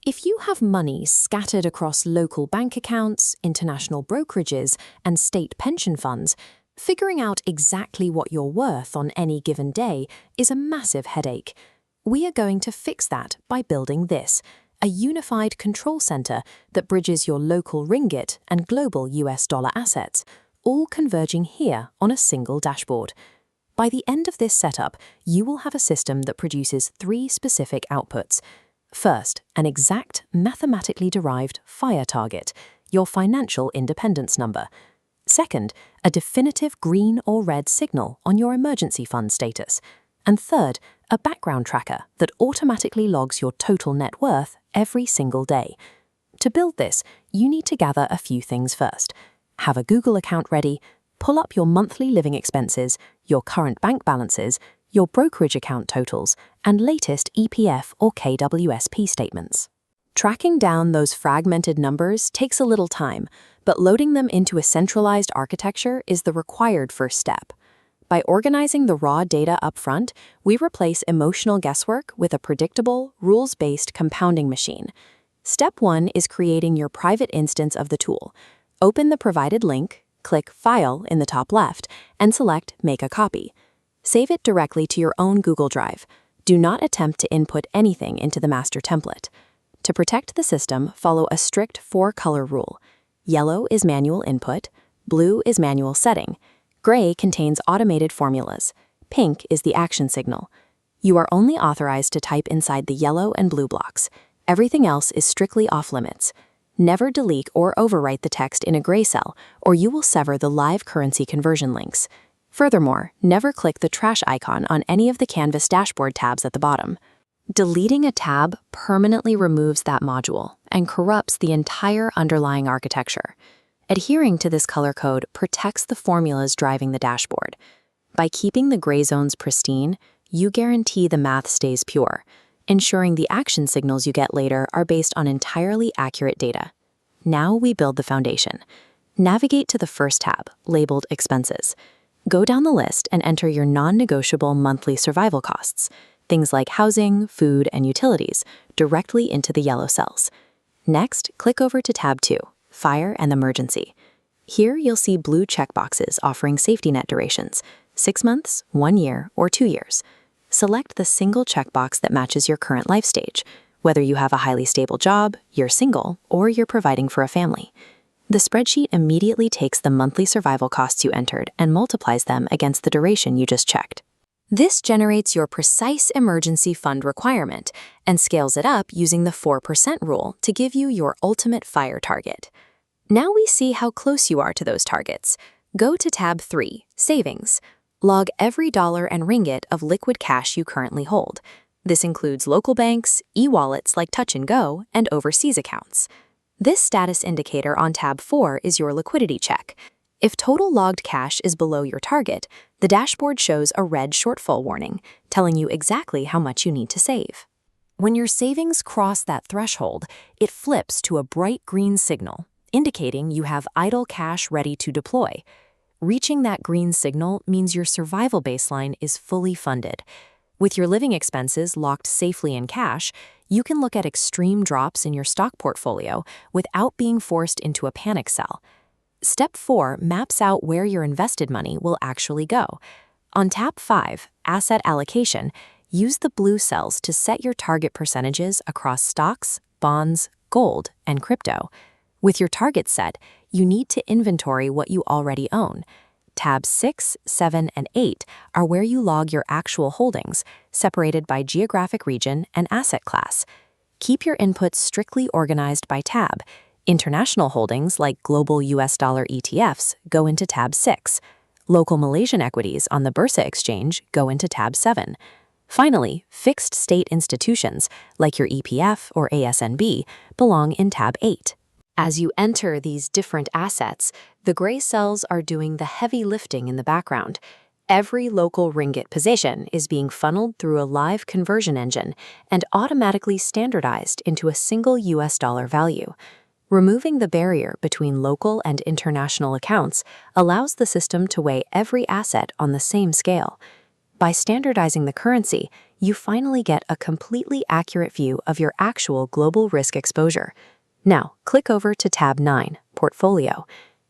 If you have money scattered across local bank accounts, international brokerages, and state pension funds, figuring out exactly what you're worth on any given day is a massive headache. We are going to fix that by building this, a unified control center that bridges your local ringgit and global US dollar assets, all converging here on a single dashboard. By the end of this setup, you will have a system that produces three specific outputs. First, an exact, mathematically derived FIRE target, your financial independence number. Second, a definitive green or red signal on your emergency fund status. And third, a background tracker that automatically logs your total net worth every single day. To build this, you need to gather a few things first. Have a Google account ready, pull up your monthly living expenses, your current bank balances, your brokerage account totals, and latest EPF or KWSP statements. Tracking down those fragmented numbers takes a little time, but loading them into a centralized architecture is the required first step. By organizing the raw data up front, we replace emotional guesswork with a predictable, rules-based compounding machine. Step 1 is creating your private instance of the tool. Open the provided link, click File in the top left, and select Make a Copy. Save it directly to your own Google Drive. Do not attempt to input anything into the master template. To protect the system, follow a strict 4-color rule. Yellow is manual input, blue is manual setting, gray contains automated formulas, pink is the action signal. You are only authorized to type inside the yellow and blue blocks. Everything else is strictly off-limits. Never delete or overwrite the text in a gray cell, or you will sever the live currency conversion links. Furthermore, never click the trash icon on any of the Canvas dashboard tabs at the bottom. Deleting a tab permanently removes that module and corrupts the entire underlying architecture. Adhering to this color code protects the formulas driving the dashboard. By keeping the gray zones pristine, you guarantee the math stays pure, ensuring the action signals you get later are based on entirely accurate data. Now we build the foundation. Navigate to the first tab, labeled Expenses. Go down the list and enter your non-negotiable monthly survival costs, things like housing, food, and utilities, directly into the yellow cells. Next, click over to tab 2, Fire and Emergency. Here you'll see blue checkboxes offering safety net durations, 6 months, 1 year, or 2 years. Select the single checkbox that matches your current life stage, whether you have a highly stable job, you're single, or you're providing for a family. The spreadsheet immediately takes the monthly survival costs you entered and multiplies them against the duration you just checked. This generates your precise emergency fund requirement and scales it up using the 4% rule to give you your ultimate FIRE target. Now we see how close you are to those targets. Go to tab 3, Savings. Log every dollar and ringgit of liquid cash you currently hold. This includes local banks, e-wallets like Touch and Go, and overseas accounts. This status indicator on tab 4 is your liquidity check. If total logged cash is below your target, the dashboard shows a red shortfall warning, telling you exactly how much you need to save. When your savings cross that threshold, it flips to a bright green signal, indicating you have idle cash ready to deploy. Reaching that green signal means your survival baseline is fully funded. With your living expenses locked safely in cash, you can look at extreme drops in your stock portfolio without being forced into a panic sell. Step 4 maps out where your invested money will actually go. On tab 5, Asset Allocation, use the blue cells to set your target percentages across stocks, bonds, gold, and crypto. With your target set, you need to inventory what you already own. Tabs 6, 7, and 8 are where you log your actual holdings, separated by geographic region and asset class. Keep your inputs strictly organized by tab. International holdings like global US dollar ETFs go into tab 6. Local Malaysian equities on the Bursa exchange go into tab 7. Finally, fixed state institutions like your EPF or ASNB belong in tab 8. As you enter these different assets, the gray cells are doing the heavy lifting in the background. Every local ringgit position is being funneled through a live conversion engine and automatically standardized into a single US dollar value. Removing the barrier between local and international accounts allows the system to weigh every asset on the same scale. By standardizing the currency, you finally get a completely accurate view of your actual global risk exposure. Now, click over to tab 9, Portfolio.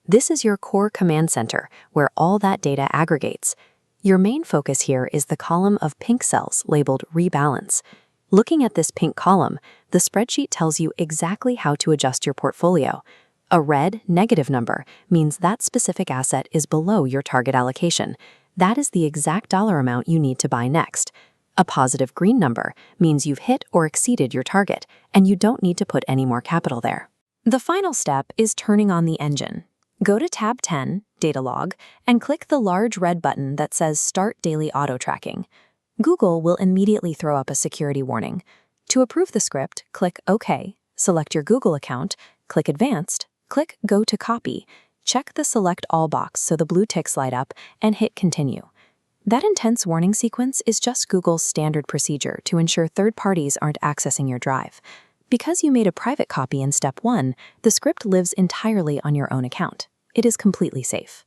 This is your core command center where all that data aggregates. Your main focus here is the column of pink cells labeled Rebalance. Looking at this pink column, the spreadsheet tells you exactly how to adjust your portfolio. A red, negative number means that specific asset is below your target allocation. That is the exact dollar amount you need to buy next. A positive green number means you've hit or exceeded your target, and you don't need to put any more capital there. The final step is turning on the engine. Go to tab 10, Data Log, and click the large red button that says Start Daily Auto Tracking. Google will immediately throw up a security warning. To approve the script, click OK, select your Google account, click Advanced, click Go to Copy, check the Select All box so the blue ticks light up, and hit Continue. That intense warning sequence is just Google's standard procedure to ensure third parties aren't accessing your drive. Because you made a private copy in Step 1, the script lives entirely on your own account. It is completely safe.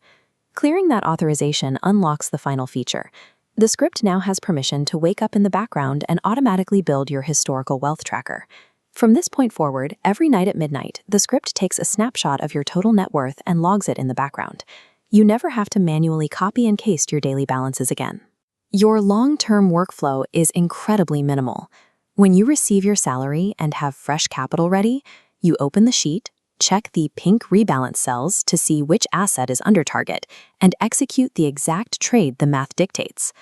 Clearing that authorization unlocks the final feature. The script now has permission to wake up in the background and automatically build your historical wealth tracker. From this point forward, every night at midnight, the script takes a snapshot of your total net worth and logs it in the background. You never have to manually copy and paste your daily balances again. Your long-term workflow is incredibly minimal. When you receive your salary and have fresh capital ready, you open the sheet, check the pink rebalance cells to see which asset is under target, and execute the exact trade the math dictates.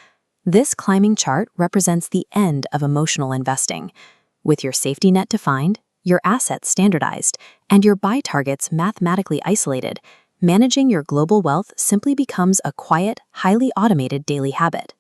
This climbing chart represents the end of emotional investing. With your safety net defined, your assets standardized, and your buy targets mathematically isolated, managing your global wealth simply becomes a quiet, highly automated daily habit.